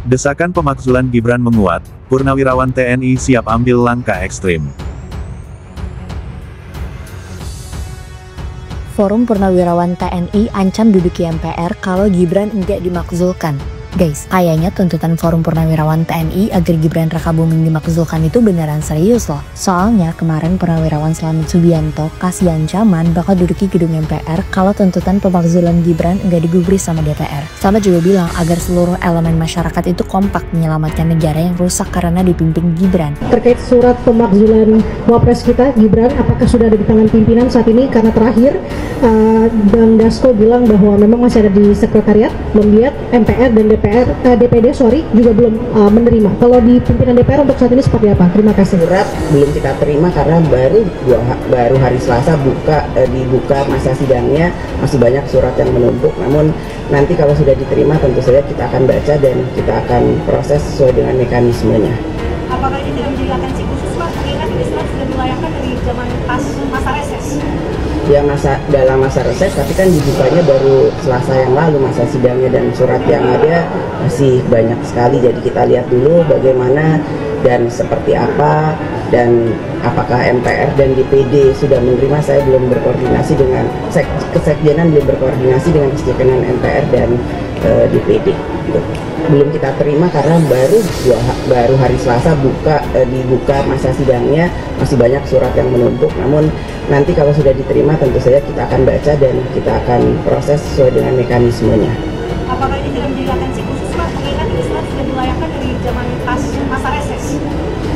Desakan pemakzulan Gibran menguat, Purnawirawan TNI siap ambil langkah ekstrim. Forum Purnawirawan TNI ancam duduki MPR kalau Gibran enggak dimakzulkan. Guys, kayaknya tuntutan Forum Purnawirawan TNI agar Gibran Rakabuming dimakzulkan itu beneran serius loh. Soalnya kemarin Purnawirawan Slamet Subianto kasih ancaman bakal duduki gedung MPR kalau tuntutan pemakzulan Gibran enggak digubris sama DPR. Slamet juga bilang agar seluruh elemen masyarakat itu kompak menyelamatkan negara yang rusak karena dipimpin Gibran. Terkait surat pemakzulan Wapres kita, Gibran, apakah sudah ada di tangan pimpinan saat ini? Karena terakhir Bang Dasko bilang bahwa memang masih ada di sekretariat, belum lihat MPR dan DPD juga belum menerima. Kalau di pimpinan DPR untuk saat ini seperti apa? Terima kasih. Surat belum kita terima karena baru hari Selasa dibuka masa sidangnya, masih banyak surat yang menumpuk. Namun nanti kalau sudah diterima tentu saja kita akan baca dan kita akan proses sesuai dengan mekanismenya. Apakah ini tidak menjadi atensi khusus, Pak? Mengingat ini surat sudah dilayangkan dari zaman pas masa reses. Ya dalam masa reses, tapi kan dibukanya baru Selasa yang lalu masa sidangnya, dan surat yang ada masih banyak sekali. Jadi kita lihat dulu bagaimana dan seperti apa, dan apakah MPR dan DPD sudah menerima. Saya belum berkoordinasi dengan Kesekjenan, belum berkoordinasi dengan Kesekjenan MPR dan DPD. Belum kita terima karena baru hari Selasa dibuka masa sidangnya, masih banyak surat yang menumpuk. Namun nanti kalau sudah diterima tentu saja kita akan baca dan kita akan proses sesuai dengan mekanismenya. Apakah ini tidak menjadi atensi khusus, Pak? Mengingat ini surat sudah dilayangkan dari zaman pas masa reses.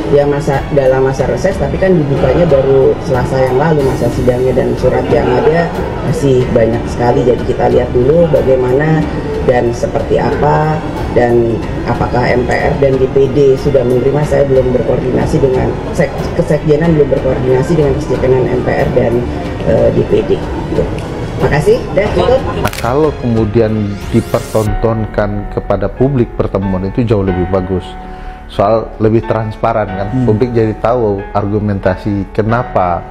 Ya dalam masa reses, tapi kan dibukanya baru Selasa yang lalu masa sidangnya, dan surat yang ada masih banyak sekali. Jadi kita lihat dulu bagaimana dan seperti apa, dan apakah MPR dan DPD sudah menerima. Saya belum berkoordinasi dengan Kesekjenan, belum berkoordinasi dengan Kesekjenan MPR dan DPD. Makasih, dan cukup. Kalau kemudian dipertontonkan kepada publik pertemuan itu jauh lebih bagus. Soal lebih transparan kan, publik jadi tahu argumentasi kenapa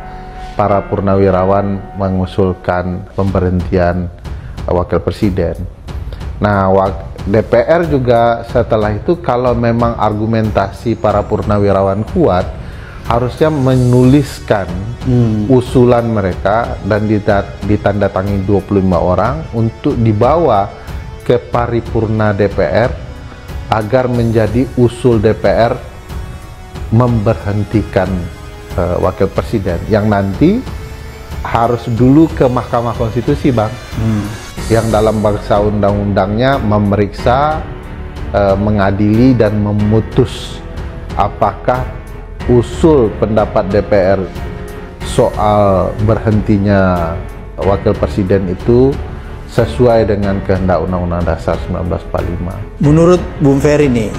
para purnawirawan mengusulkan pemberhentian wakil presiden. Nah, DPR juga setelah itu kalau memang argumentasi para purnawirawan kuat, harusnya menuliskan usulan mereka dan ditandatangani 25 orang untuk dibawa ke paripurna DPR agar menjadi usul DPR memberhentikan wakil presiden, yang nanti harus dulu ke Mahkamah Konstitusi, Bang. Yang dalam bangsa undang-undangnya memeriksa, mengadili dan memutus apakah usul pendapat DPR soal berhentinya wakil presiden itu sesuai dengan kehendak Undang-Undang Dasar 1945. Menurut Bung Ferry nih,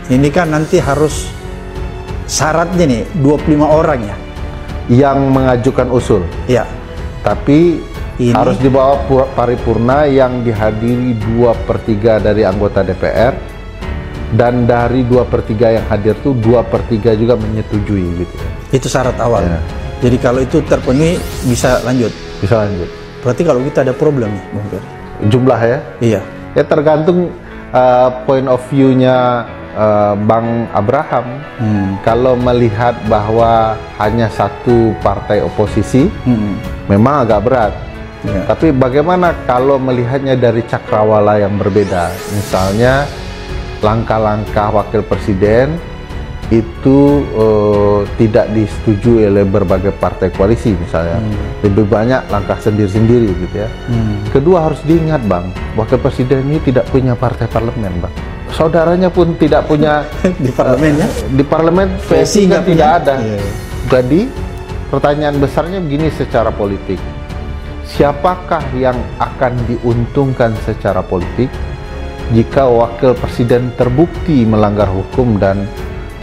ini kan nanti harus syaratnya nih 25 orang ya yang mengajukan usul. Ya. Tapi ini harus dibawa paripurna yang dihadiri 2/3 dari anggota DPR, dan dari 2/3 yang hadir tuh 2/3 juga menyetujui gitu. Itu syarat awal. Ya. Jadi kalau itu terpenuhi bisa lanjut. Bisa lanjut. Berarti kalau kita ada problem nih, Bung Ferry. Jumlah ya? Iya. Ya tergantung point of view-nya Bang Abraham. Kalau melihat bahwa hanya satu partai oposisi, memang agak berat. Ya. Tapi bagaimana kalau melihatnya dari cakrawala yang berbeda? Misalnya langkah-langkah wakil presiden itu tidak disetujui oleh berbagai partai koalisi misalnya. Lebih banyak langkah sendiri-sendiri gitu ya. Kedua, harus diingat, Bang, wakil presiden ini tidak punya partai parlemen, Bang. Saudaranya pun tidak punya di parlemen ya. Di parlemen PSI kan tidak ada. Jadi pertanyaan besarnya begini secara politik. Siapakah yang akan diuntungkan secara politik jika wakil presiden terbukti melanggar hukum dan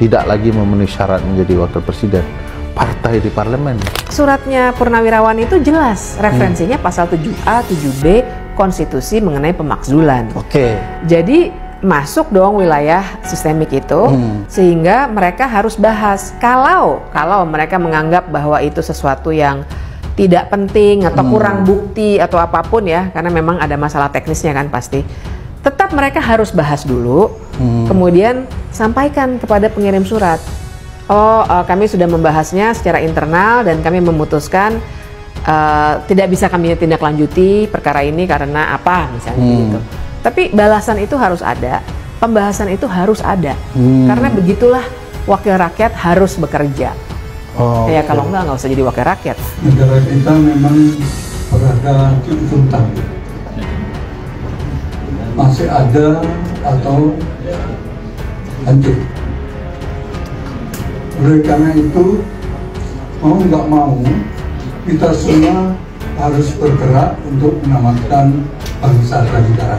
tidak lagi memenuhi syarat menjadi wakil presiden? Partai di parlemen. Suratnya Purnawirawan itu jelas, referensinya pasal 7A, 7B konstitusi mengenai pemakzulan. Oke. Jadi masuk dong wilayah sistemik itu, sehingga mereka harus bahas. Kalau mereka menganggap bahwa itu sesuatu yang tidak penting atau kurang bukti atau apapun ya, karena memang ada masalah teknisnya kan pasti. tetap mereka harus bahas dulu, kemudian sampaikan kepada pengirim surat. Kami sudah membahasnya secara internal dan kami memutuskan tidak bisa kami tindak lanjuti perkara ini karena apa misalnya gitu. Tapi balasan itu harus ada, pembahasan itu harus ada, karena begitulah wakil rakyat harus bekerja. Ya kalau nggak usah jadi wakil rakyat. Negara kita memang berada di ujung tanduk. Masih ada atau hancur. Oleh karena itu, mau nggak mau, kita semua harus bergerak untuk menyelamatkan bangsa dan negara.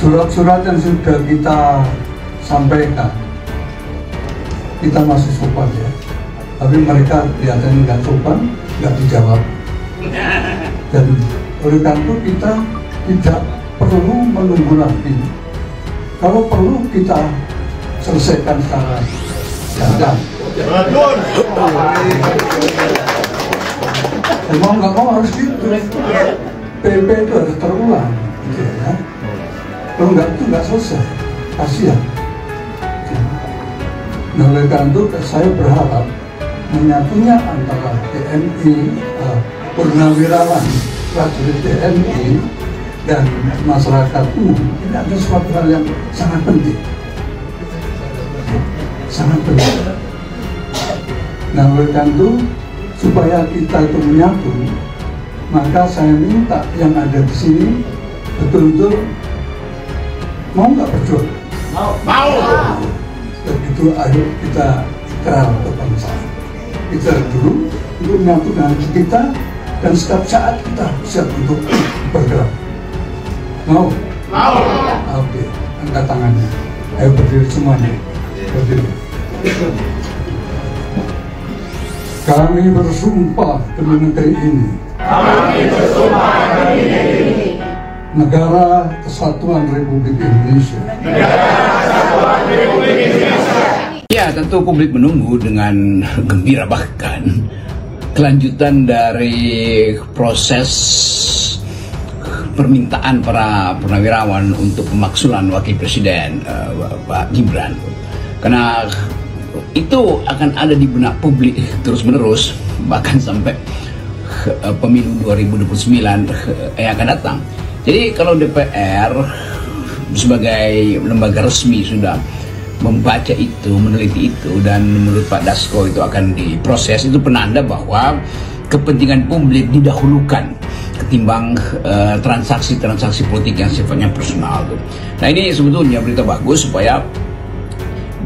Surat-surat yang sudah kita sampaikan, kita masih sopan ya. Tapi mereka kelihatannya nggak sopan, nggak dijawab. Dan oleh karena itu kita tidak perlu menunggu lagi. Kalau perlu kita selesaikan secara jadang. Mau nggak mau harus gitu. PP itu harus terulang, gitu ya. Kalau nggak itu nggak selesai, kasihan. Nah, oleh karena itu saya berharap menyatunya antara TNI, purnawirawan, prajurit TNI dan masyarakat umum ini adalah suatu hal yang sangat penting. Sangat penting. Nah, oleh karena itu supaya kita itu menyatu, maka saya minta yang ada di sini betul-betul mau nggak berjuang? Mau. Begitu ayo kita ikrar kebangsaan. Kita dulu untuk menyatu dengan kita dan setiap saat kita siap untuk bergerak. Mau? Mau. Oke, angkat tangannya. Ayo berdiri semuanya. Berdiri. Kami bersumpah demi negeri ini. Kami bersumpah demi negeri ini. Negara Kesatuan Republik Indonesia. Negara Kesatuan Republik Indonesia. Ya, tentu publik menunggu dengan gembira bahkan kelanjutan dari proses permintaan para purnawirawan untuk pemaksulan wakil presiden Pak Gibran. Karena itu akan ada di benak publik terus-menerus bahkan sampai pemilu 2029 yang akan datang. Jadi kalau DPR sebagai lembaga resmi sudah membaca itu, meneliti itu, dan menurut Pak Dasko itu akan diproses, itu penanda bahwa kepentingan publik didahulukan ketimbang transaksi-transaksi politik yang sifatnya personal. Nah, ini sebetulnya berita bagus supaya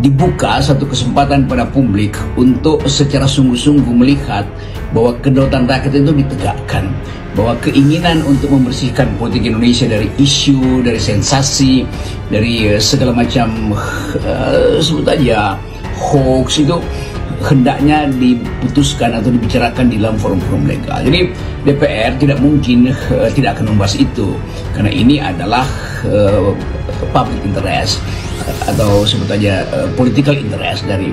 dibuka satu kesempatan pada publik untuk secara sungguh-sungguh melihat bahwa kedaulatan rakyat itu ditegakkan, bahwa keinginan untuk membersihkan politik Indonesia dari isu, dari sensasi, dari segala macam sebut aja hoax itu hendaknya diputuskan atau dibicarakan di dalam forum-forum legal. Jadi DPR tidak mungkin tidak akan membahas itu karena ini adalah public interest atau sebut aja political interest dari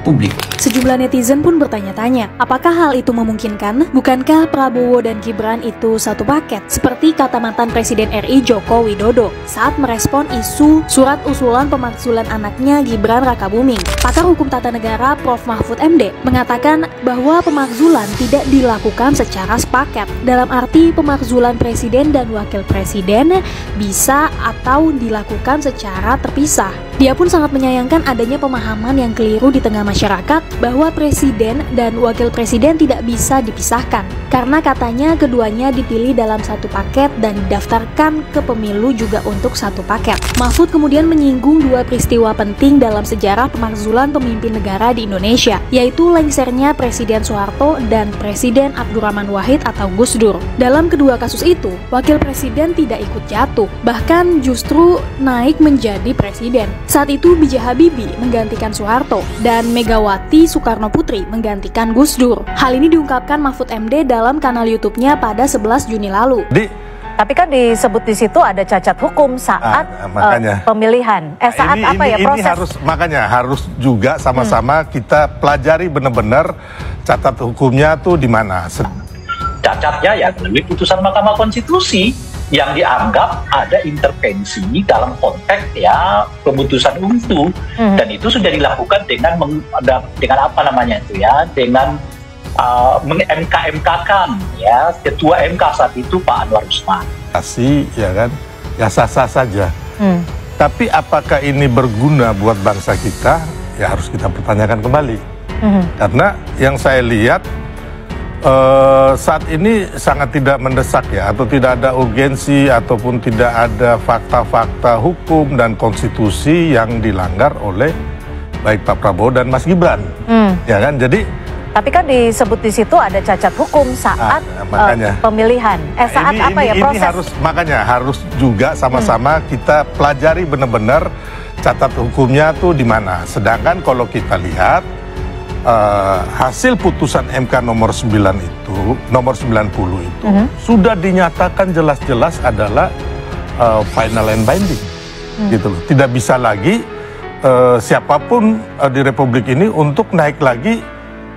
publik. Sejumlah netizen pun bertanya-tanya, apakah hal itu memungkinkan? Bukankah Prabowo dan Gibran itu satu paket? Seperti kata mantan Presiden RI Joko Widodo saat merespon isu surat usulan pemakzulan anaknya Gibran Rakabuming. Pakar Hukum Tata Negara Prof. Mahfud MD mengatakan bahwa pemakzulan tidak dilakukan secara sepaket. Dalam arti pemakzulan presiden dan wakil presiden bisa atau dilakukan secara terpisah. Dia pun sangat menyayangkan adanya pemahaman yang keliru di tengah masyarakat bahwa presiden dan wakil presiden tidak bisa dipisahkan karena katanya keduanya dipilih dalam satu paket dan didaftarkan ke pemilu juga untuk satu paket. Mahfud kemudian menyinggung dua peristiwa penting dalam sejarah pemakzulan pemimpin negara di Indonesia, yaitu lengsernya Presiden Soeharto dan Presiden Abdurrahman Wahid atau Gus Dur. Dalam kedua kasus itu, wakil presiden tidak ikut jatuh, bahkan justru naik menjadi presiden. Saat itu B.J. Habibie menggantikan Soeharto dan Megawati Soekarno Putri menggantikan Gus Dur. Hal ini diungkapkan Mahfud MD dalam kanal YouTube-nya pada 11 Juni lalu. Tapi kan disebut di situ ada cacat hukum saat pemilihan. Saat proses? Makanya harus juga sama-sama kita pelajari benar-benar cacat hukumnya tuh di mana. Cacatnya ya melalui putusan Mahkamah Konstitusi. yang dianggap ada intervensi dalam konteks ya pemutusan UMTU, dan itu sudah dilakukan dengan apa namanya itu ya, dengan meng-MK-MK-kan ya ketua MK saat itu Pak Anwar Usman. Ya kan, ya sah-sah saja. Tapi apakah ini berguna buat bangsa kita? Ya harus kita pertanyakan kembali. Karena yang saya lihat saat ini sangat tidak mendesak ya, atau tidak ada urgensi ataupun tidak ada fakta-fakta hukum dan konstitusi yang dilanggar oleh baik Pak Prabowo dan Mas Gibran, ya kan? Jadi tapi kan disebut di situ ada cacat hukum saat pemilihan. Saat ini, apa ya proses? Ini harus juga sama-sama kita pelajari benar-benar catat hukumnya tuh di mana. Sedangkan kalau kita lihat hasil putusan MK nomor 90 itu sudah dinyatakan jelas-jelas adalah final and binding, gitu loh. Tidak bisa lagi siapapun di Republik ini untuk naik lagi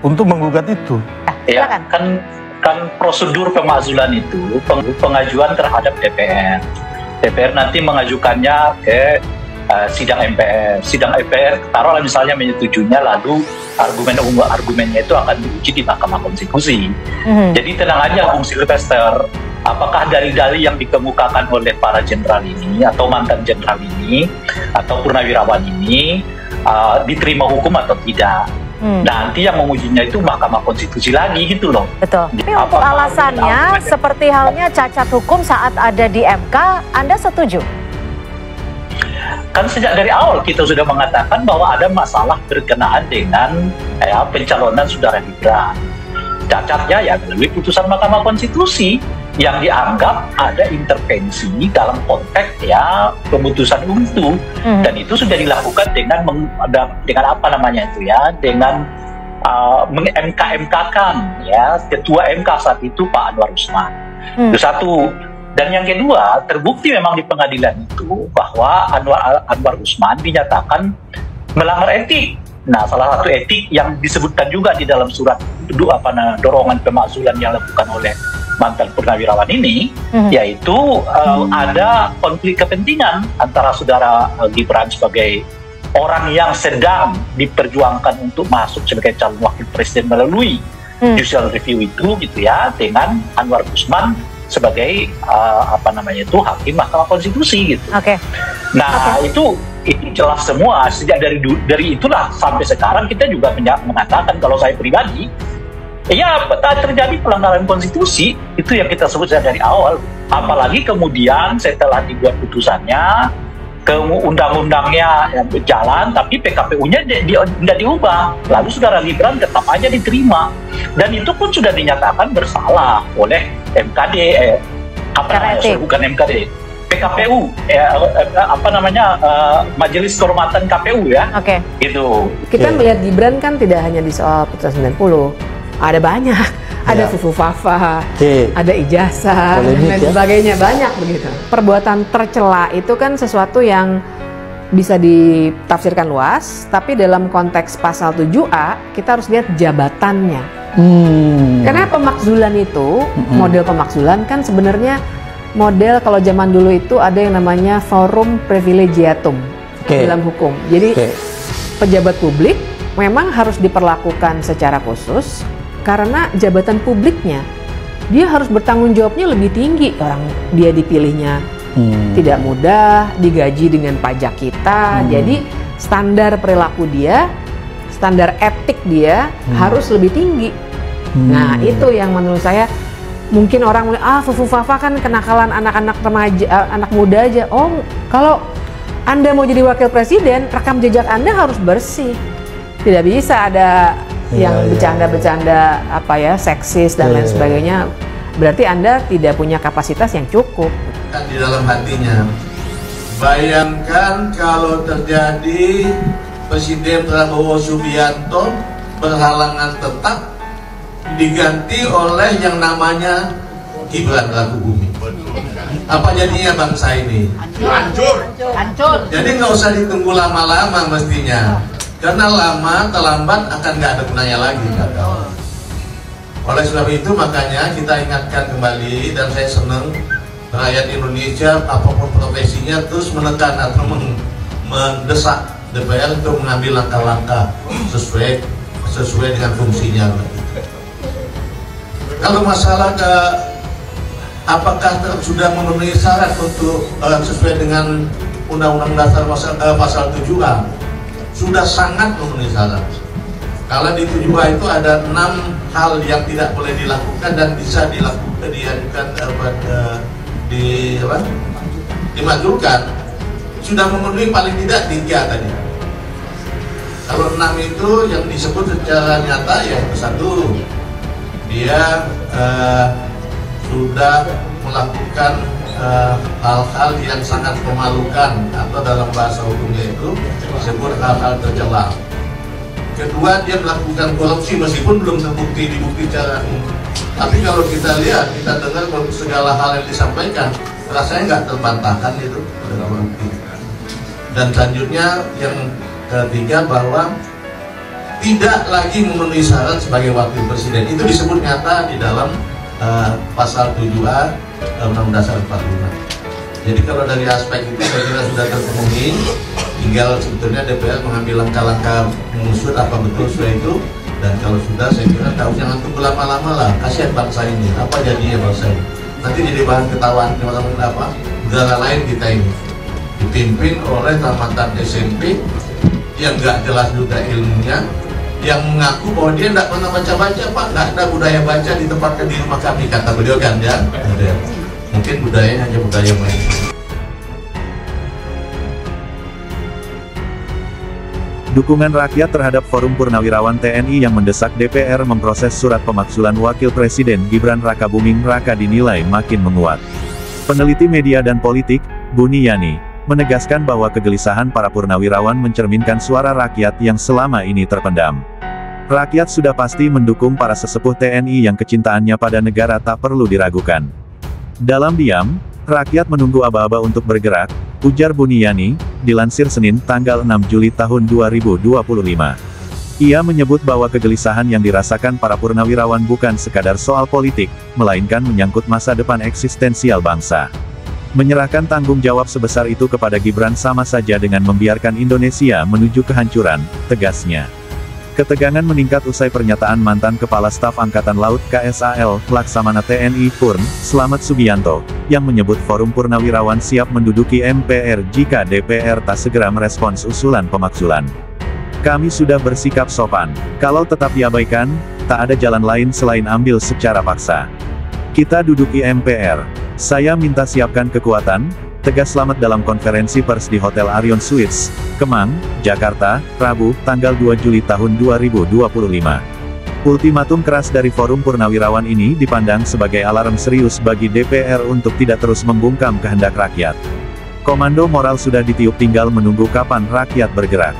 untuk menggugat itu. Ya, kan prosedur pemakzulan itu pengajuan terhadap DPR. DPR nanti mengajukannya ke sidang MPR. Sidang MPR taruhlah misalnya menyetujuinya, lalu argumennya itu akan diuji di Mahkamah Konstitusi. Jadi tenang aja Bung Silvester, apakah dalil-dalil yang dikemukakan oleh para jenderal ini atau mantan jenderal ini atau purnawirawan ini diterima hukum atau tidak? Nanti yang mengujinya itu Mahkamah Konstitusi lagi gitu loh. Betul. Tapi untuk alasannya seperti halnya cacat hukum saat ada di MK, Anda setuju? Kan sejak dari awal kita sudah mengatakan bahwa ada masalah berkenaan dengan pencalonan saudara Gibran. Cacatnya ya melalui putusan Mahkamah Konstitusi yang dianggap ada intervensi dalam konteks ya pemutusan UMTU, dan itu sudah dilakukan dengan apa namanya itu ya, dengan meng-MK-MK-kan ya ketua MK saat itu Pak Anwar Usman. Itu satu. Dan yang kedua, terbukti memang di pengadilan itu bahwa Anwar Usman dinyatakan melanggar etik. Nah, salah satu etik yang disebutkan juga di dalam surat dorongan pemakzulan yang dilakukan oleh mantan purnawirawan ini, yaitu ada konflik kepentingan antara saudara Gibran sebagai orang yang sedang diperjuangkan untuk masuk sebagai calon wakil presiden melalui judicial review itu gitu ya, dengan Anwar Usman sebagai hakim Mahkamah Konstitusi gitu. Nah, itu jelas semua sejak dari itulah sampai sekarang kita juga mengatakan kalau saya pribadi ya terjadi pelanggaran konstitusi, itu yang kita sebut dari awal. Apalagi kemudian setelah dibuat putusannya, ke undang-undangnya berjalan, tapi PKPU-nya tidak diubah. Lalu saudara Gibran tetap aja diterima, dan itu pun sudah dinyatakan bersalah oleh MKD, bukan MKD, PKPU, Majelis Kehormatan KPU ya. Gitu. Kita melihat Gibran kan tidak hanya di soal putusan 90, ada banyak. Ada fufu fafa, ada ijazah, dan sebagainya, banyak begitu. Perbuatan tercela itu kan sesuatu yang bisa ditafsirkan luas, tapi dalam konteks pasal 7A kita harus lihat jabatannya. Karena pemakzulan itu, model pemakzulan kan sebenarnya model kalau zaman dulu itu ada yang namanya forum privilegiatum dalam hukum. Jadi pejabat publik memang harus diperlakukan secara khusus. Karena jabatan publiknya, dia harus bertanggung jawabnya lebih tinggi. Orang dia dipilihnya tidak mudah, digaji dengan pajak kita. Jadi standar perilaku dia, standar etik dia harus lebih tinggi. Nah, itu yang menurut saya mungkin orang fufu fafa kan kenakalan anak-anak remaja, anak muda aja. Oh, kalau Anda mau jadi wakil presiden, rekam jejak Anda harus bersih. Tidak bisa ada yang bercanda-bercanda seksis dan lain sebagainya, berarti Anda tidak punya kapasitas yang cukup. Di dalam hatinya, bayangkan kalau terjadi Presiden Prabowo Subianto berhalangan tetap diganti oleh yang namanya Gibran Rakabuming. Apa jadinya bangsa ini? Hancur. Jadi nggak usah ditunggu lama-lama mestinya. Karena lama terlambat akan nggak ada gunanya lagi. Oleh sebab itu makanya kita ingatkan kembali, dan saya senang rakyat Indonesia apapun profesinya terus menekan atau mendesak DPR untuk mengambil langkah-langkah sesuai dengan fungsinya. Kalau masalah apakah sudah memenuhi syarat untuk sesuai dengan Undang-Undang Dasar pasal 7A, sudah sangat memenuhi syarat. Kalau di 7A itu ada 6 hal yang tidak boleh dilakukan dan bisa dilakukan, diajukan dimajukan, sudah memenuhi paling tidak 3 tadi. Kalau 6 itu yang disebut secara nyata ya satu, dia sudah melakukan hal-hal yang sangat memalukan atau dalam bahasa hukumnya itu disebut hal-hal tercela. Kedua, dia melakukan korupsi meskipun belum dibukti secara umum. Tapi kalau kita lihat, kita dengar segala hal yang disampaikan, rasanya nggak terbantahkan itu. Dan selanjutnya yang ketiga, bahwa tidak lagi memenuhi syarat sebagai wakil presiden. Itu disebut nyata di dalam pasal 7A Undang-Undang Dasar 45. Jadi kalau dari aspek itu saya kira sudah terpenuhi, tinggal sebetulnya DPR mengambil langkah-langkah mengusut apa betul sesuai itu. Dan kalau sudah, saya kira jangan tunggu lama-lama lah, kasihan bangsa ini, apa jadinya bangsa ini. Nanti jadi bahan ketawaan negara lain kita ini dipimpin oleh tamatan SMP yang nggak jelas juga ilmunya, yang mengaku bahwa dia nggak pernah baca-baca, Pak, nggak ada budaya baca di tempatnya di rumah kami, kata beliau kan ya. Mungkin budayanya hanya budaya main. Dukungan rakyat terhadap Forum Purnawirawan TNI yang mendesak DPR memproses surat pemakzulan Wakil Presiden Gibran Rakabuming Raka dinilai makin menguat. Peneliti media dan politik, Buni Yani, menegaskan bahwa kegelisahan para purnawirawan mencerminkan suara rakyat yang selama ini terpendam. Rakyat sudah pasti mendukung para sesepuh TNI yang kecintaannya pada negara tak perlu diragukan. Dalam diam, rakyat menunggu aba-aba untuk bergerak, ujar Buniyani, dilansir Senin tanggal 6 Juli tahun 2025. Ia menyebut bahwa kegelisahan yang dirasakan para purnawirawan bukan sekadar soal politik, melainkan menyangkut masa depan eksistensial bangsa. Menyerahkan tanggung jawab sebesar itu kepada Gibran sama saja dengan membiarkan Indonesia menuju kehancuran, tegasnya. Ketegangan meningkat usai pernyataan mantan Kepala Staf Angkatan Laut KSAL, Laksamana TNI Purn, Slamet Subianto, yang menyebut Forum Purnawirawan siap menduduki MPR jika DPR tak segera merespons usulan pemakzulan. Kami sudah bersikap sopan. Kalau tetap diabaikan, tak ada jalan lain selain ambil secara paksa. Kita duduki MPR. Saya minta siapkan kekuatan, tegas Slamet dalam konferensi pers di Hotel Arion Suites, Kemang, Jakarta, Rabu, tanggal 2 Juli tahun 2025. Ultimatum keras dari Forum Purnawirawan ini dipandang sebagai alarm serius bagi DPR untuk tidak terus membungkam kehendak rakyat. Komando moral sudah ditiup, tinggal menunggu kapan rakyat bergerak.